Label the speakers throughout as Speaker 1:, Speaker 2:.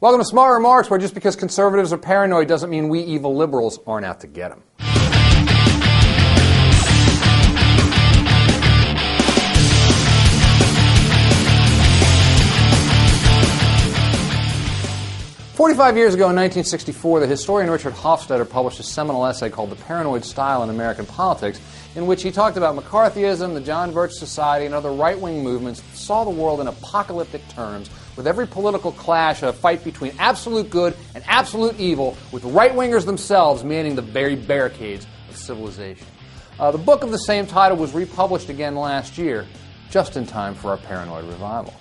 Speaker 1: Welcome to Smart Remarks, where just because conservatives are paranoid doesn't mean we evil liberals aren't out to get them. "45 years ago in 1964, the historian Richard Hofstadter published a seminal essay called The Paranoid Style in American Politics, in which he talked about McCarthyism, the John Birch Society, and other right-wing movements that saw the world in apocalyptic terms, with every political clash a fight between absolute good and absolute evil, with right-wingers themselves manning the very barricades of civilization. The book of the same title was republished again last year, just in time for our paranoid revival.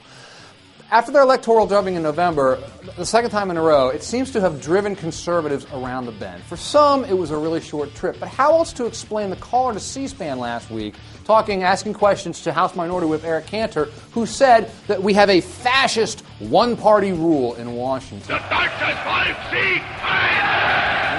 Speaker 1: After their electoral drubbing in November, the second time in a row, it seems to have driven conservatives around the bend. For some, it was a really short trip. But how else to explain the caller to C-SPAN last week, asking questions to House Minority Whip Eric Cantor, who said that we have a fascist one-party rule in Washington?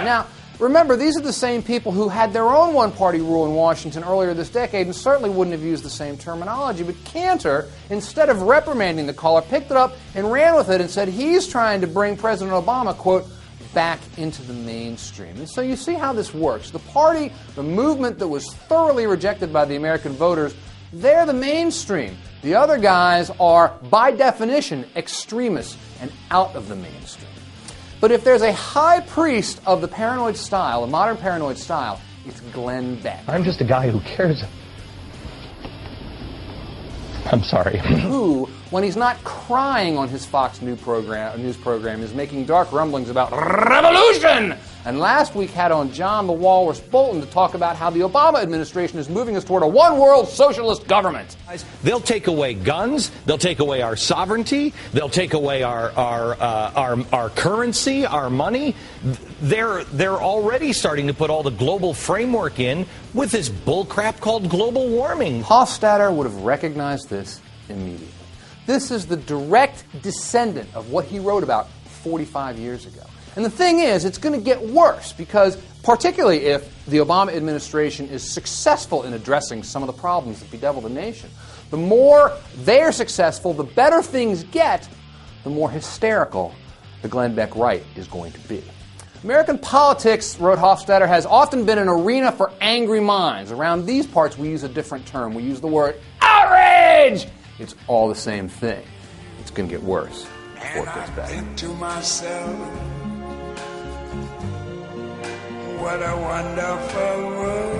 Speaker 1: Now, remember, these are the same people who had their own one-party rule in Washington earlier this decade and certainly wouldn't have used the same terminology. But Cantor, instead of reprimanding the caller, picked it up and ran with it and said he's trying to bring President Obama, quote, back into the mainstream. And so you see how this works. The party, the movement that was thoroughly rejected by the American voters, they're the mainstream. The other guys are, by definition, extremists and out of the mainstream. But if there's a high priest of the paranoid style, a modern paranoid style, it's Glenn Beck.
Speaker 2: I'm just a guy who cares. I'm sorry.
Speaker 1: Who, when he's not crying on his Fox News program, is making dark rumblings about revolution. And last week had on John the Walrus Bolton to talk about how the Obama administration is moving us toward a one-world socialist government.
Speaker 3: They'll take away guns. They'll take away our sovereignty. They'll take away our currency, our money. They're already starting to put all the global framework in with this bullcrap called global warming.
Speaker 1: Hofstadter would have recognized this immediately. This is the direct descendant of what he wrote about 45 years ago. And the thing is, it's going to get worse because, particularly if the Obama administration is successful in addressing some of the problems that bedevil the nation, the more they're successful, the better things get, the more hysterical the Glenn Beck right is going to be. American politics, wrote Hofstadter, has often been an arena for angry minds. Around these parts, we use a different term. We use the word outrage! It's all the same thing. It's going to get worse before it gets better.
Speaker 4: And I think to myself, what a wonderful world.